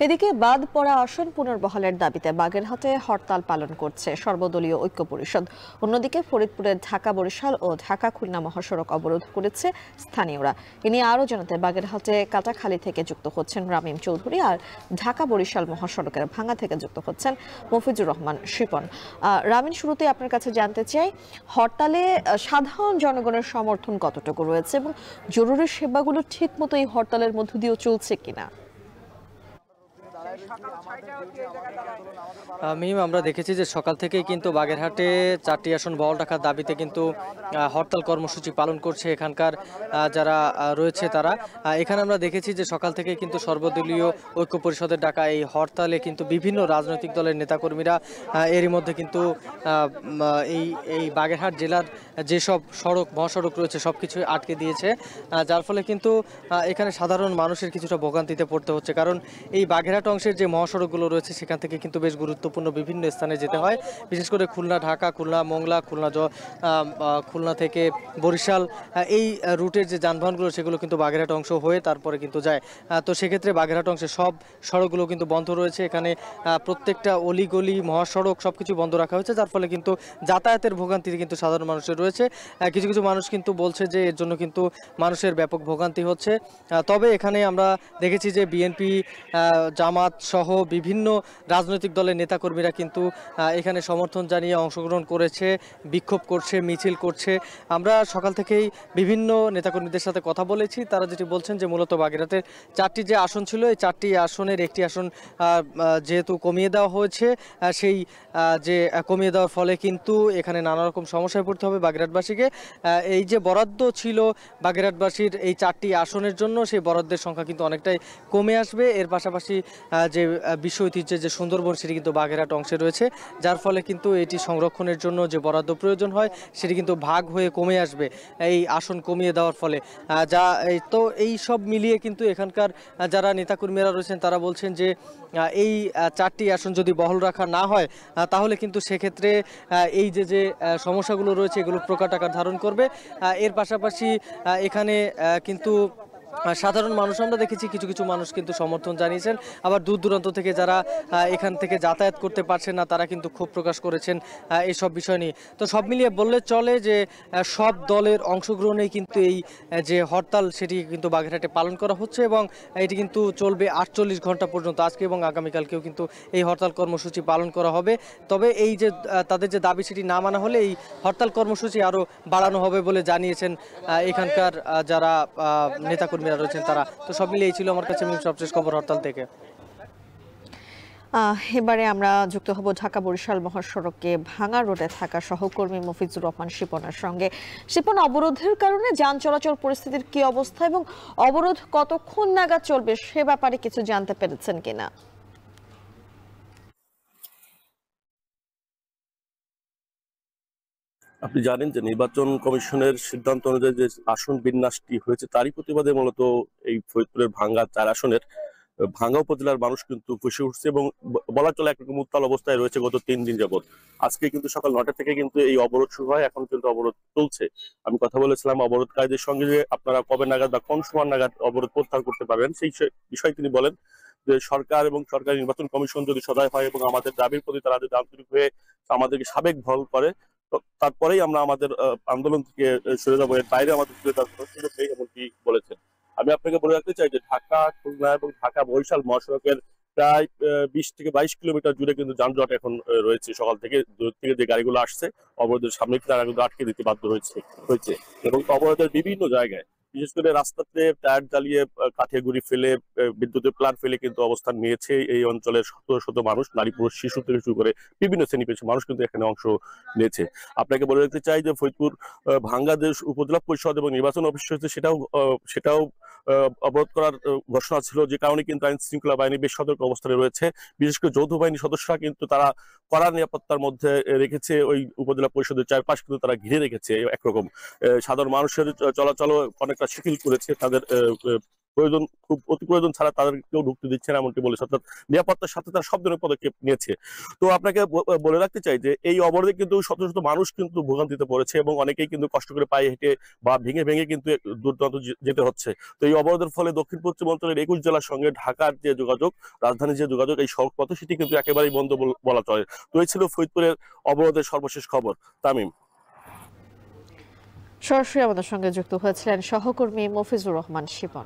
এদিকে বাদ পড়া আসন পুনর্বহালের দাবিতে বাগেরহাটে হরতাল পালন করছে সর্বদলীয় ঐক্য পরিষদ। অন্যদিকে ফরিদপুরের ঢাকা বরিশাল ও ঢাকা খুলনা মহাসড়ক অবরোধ করেছে স্থানীয়রা। এ নিয়ে আরও জানাতে বাগেরহাটে কাটাখালী থেকে যুক্ত হচ্ছেন রামিম চৌধুরী, আর ঢাকা বরিশাল মহাসড়কের ভাঙ্গা থেকে যুক্ত হচ্ছেন মফিজুর রহমান শিপন। রামিন, শুরুতে আপনার কাছে জানতে চাই, হরতালে সাধারণ জনগণের সমর্থন কতটুকু রয়েছে এবং জরুরি সেবাগুলো ঠিক মতো এই হরতালের মধ্য দিয়েও চলছে কিনা? আমরা দেখেছি যে সকাল থেকেই কিন্তু বাগেরহাটে 4টি আসন বহাল রাখার দাবিতে কিন্তু হরতাল কর্মসূচি পালন করছে এখানকার যারা রয়েছে তারা। এখানে আমরা দেখেছি যে সকাল থেকে কিন্তু সর্বদলীয় ঐক্য পরিষদের ডাকা এই হরতালে কিন্তু বিভিন্ন রাজনৈতিক দলের নেতাকর্মীরা এরই মধ্যে কিন্তু এই এই বাগেরহাট জেলার যেসব সড়ক মহাসড়ক রয়েছে সব কিছু আটকে দিয়েছে, যার ফলে কিন্তু এখানে সাধারণ মানুষের কিছুটা ভোগান্তিতে পড়তে হচ্ছে। কারণ এই বাগেরহাট অংশের যে মহাসড়কগুলো রয়েছে সেখান থেকে কিন্তু বেশ গুরুত্বপূর্ণ বিভিন্ন স্থানে যেতে হয়, বিশেষ করে খুলনা ঢাকা, খুলনা মোংলা, খুলনা থেকে বরিশাল, এই রুটের যে যানবাহনগুলো সেগুলো কিন্তু বাগেরহাট অংশ হয়ে তারপরে কিন্তু যায়। তো সেক্ষেত্রে বাগেরহাট অংশে সব সড়কগুলো কিন্তু বন্ধ রয়েছে। এখানে প্রত্যেকটা অলিগলি মহাসড়ক সব কিছু বন্ধ রাখা হয়েছে, যার ফলে কিন্তু যাতায়াতের ভোগান্তি কিন্তু সাধারণ মানুষের রয়েছে। কিছু কিছু মানুষ কিন্তু বলছে যে এর জন্য কিন্তু মানুষের ব্যাপক ভোগান্তি হচ্ছে। তবে এখানে আমরা দেখেছি যে বিএনপি, জামাত সহ বিভিন্ন রাজনৈতিক দলের নেতাকর্মীরা কিন্তু এখানে সমর্থন জানিয়ে অংশগ্রহণ করেছে, বিক্ষোভ করছে, মিছিল করছে। আমরা সকাল থেকেই বিভিন্ন নেতাকর্মীদের সাথে কথা বলেছি, তারা যেটি বলছেন যে মূলত বাগেরহাটের 4টি যে আসন ছিল এই 4টি আসনের একটি আসন যেহেতু কমিয়ে দেওয়া হয়েছে, সেই যে কমিয়ে দেওয়ার ফলে কিন্তু এখানে নানা রকম সমস্যায় পড়তে হবে বাগেরহাটবাসীকে। এই যে বরাদ্দ ছিল বাগেরহাটবাসীর এই 4টি আসনের জন্য, সেই বরাদ্দের সংখ্যা কিন্তু অনেকটাই কমে আসবে। এর পাশাপাশি যে বিশ্ব ঐতিহ্যের যে সুন্দরবন সেটি কিন্তু বাগেরহাট অংশে রয়েছে, যার ফলে কিন্তু এটি সংরক্ষণের জন্য যে বরাদ্দ প্রয়োজন হয় সেটি কিন্তু ভাগ হয়ে কমে আসবে এই আসন কমিয়ে দেওয়ার ফলে। তো এই সব মিলিয়ে কিন্তু এখানকার যারা নেতাকর্মীরা রয়েছেন তারা বলছেন যে এই 4টি আসন যদি বহাল রাখা না হয় তাহলে কিন্তু সেক্ষেত্রে এই যে সমস্যাগুলো রয়েছে এগুলো প্রকট আকার ধারণ করবে। এর পাশাপাশি এখানে কিন্তু সাধারণ মানুষ আমরা দেখেছি কিছু কিছু মানুষ কিন্তু সমর্থন জানিয়েছেন, আবার দূর দূরান্ত থেকে যারা এখান থেকে যাতায়াত করতে পারছেন না তারা কিন্তু ক্ষোভ প্রকাশ করেছেন এইসব বিষয় নিয়ে। তো সব মিলিয়ে বললে চলে যে সব দলের অংশগ্রহণেই কিন্তু এই যে হরতাল সেটি কিন্তু বাগেরহাটে পালন করা হচ্ছে এবং এটি কিন্তু চলবে 48 ঘন্টা পর্যন্ত। আজকে এবং আগামীকালকেও কিন্তু এই হরতাল কর্মসূচি পালন করা হবে। তবে এই যে তাদের যে দাবি সেটি না মানা হলে এই হরতাল কর্মসূচি আরও বাড়ানো হবে বলে জানিয়েছেন এখানকার যারা নেতাকর্মীরা রয়েছেন তারা। তো সব মিলিয়ে এই ছিল আমার কাছে সবশেষ খবর হরতাল থেকে। এবারে আমরা যুক্ত হব ঢাকা বরিশাল মহাসড়কে ভাঙা রোডে থাকা সহকর্মী মফিজুর রহমান শিপনের সঙ্গে। শিপন, অবরোধের কারণে যান চলাচল পরিস্থিতির কি অবস্থা এবং অবরোধ কতক্ষণ নাগাদ চলবে সে ব্যাপারে কিছু জানতে পেরেছেন কিনা? আপনি জানেন যে নির্বাচন কমিশনের সিদ্ধান্ত অনুযায়ী যে আসন বিন্যাসটি হয়েছে তারই প্রতিবাদে মূলত এই ফরিদপুরের ভাঙ্গা 4 আসনের ভাঙ্গা উপজেলার মানুষ কিন্তু ফুঁসে উঠছে এবং বলা চলে একরকম উত্তাল অবস্থায় রয়েছে গত 3 দিন যাবত। আজকে কিন্তু সকাল 9টা থেকে কিন্তু এই অবরোধ শুরু হয়, এখন কিন্তু অবরোধ চলছে। আমি কথা বলেছিলাম অবরোধকারীদের সঙ্গে যে আপনারা কবে নাগাদ বা কোন সময় নাগাদ অবরোধ প্রত্যাহার করতে পারবেন সেই বিষয়ে তিনি বলেন যে সরকার এবং সরকারি নির্বাচন কমিশন যদি সদয় হয় এবং আমাদের দাবির প্রতি তারা যদি আন্তরিক হয়ে আমাদেরকে সাবেক ভল করে তারপরেই আমরা আমাদের আন্দোলন থেকে সরে যাবো, এর বাইরে আমাদের এমনটি বলেছেন। আমি আপনাকে বলে রাখতে চাই যে ঢাকা খুলনা এবং ঢাকা বরিশাল মহাসড়কের প্রায় 20 থেকে 22 কিলোমিটার জুড়ে কিন্তু যানজট এখন রয়েছে। সকাল থেকে দূর থেকে যে গাড়িগুলো আসছে অবরোধের সামনে তারা কিন্তু আটকে দিতে বাধ্য হয়েছে এবং অবরোধের বিভিন্ন জায়গায় বিশেষ করে রাস্তাতে টায়ার জ্বালিয়ে কাঠে গুঁড়ি ফেলে বিদ্যুতের প্লান্ট ফেলে কিন্তু অবস্থান নিয়েছে এই অঞ্চলের শত শত মানুষ, নারী পুরুষ শিশু থেকে শুরু করে বিভিন্ন শ্রেণী পেশার মানুষ কিন্তু এখানে অংশ নিয়েছে। আপনাকে বলে রাখতে চাই যে ফরিদপুর ভাঙ্গাদেশ উপজেলা পরিষদ এবং নির্বাচন অফিস হয়েছে সেটাও অবরোধ করার ঘোষণা ছিল, যে কারণে কিন্তু আইন শৃঙ্খলা বাহিনী বেশ সতর্ক অবস্থানে রয়েছে। বিশেষ করে যৌথ বাহিনীর সদস্যরা কিন্তু তারা কড়া নিরাপত্তার মধ্যে রেখেছে ওই উপজেলা পরিষদের চারপাশ কিন্তু তারা ঘিরে রেখেছে। একরকম সাধারণ মানুষের চলাচল অনেকটা শিথিল করেছে, তাদের খুব অতি প্রয়োজন ছাড়া তাদেরকেও ঢুকতে দিচ্ছে না এমনটি বলেছে, অর্থাৎ নিরাপত্তার সাথে তারা সব ধরনের পদক্ষেপ নিয়েছে। তো আপনাকে বলে রাখতে চাই যে এই অবরোধে কিন্তু শত শত মানুষ কিন্তু ভোগান্তিতে পড়েছে এবং অনেকেই কিন্তু কষ্ট করে পায়ে হেঁটে বা ভেঙে ভেঙে কিন্তু দূর দূরান্ত যেতে হচ্ছে। তো এই অবরোধের ফলে দক্ষিণ পশ্চিম অঞ্চলের 21 জেলার সঙ্গে ঢাকার যে যোগাযোগ, রাজধানীর যে যোগাযোগ, এই সড়ক পথ সেটি কিন্তু একেবারেই বন্ধ বলা চলে। তো এই ছিল ফরিদপুরের অবরোধের সর্বশেষ খবর। তামিম। সরাসরি আমাদের সঙ্গে যুক্ত হয়েছিলেন সহকর্মী মফিজুর রহমান শিপন।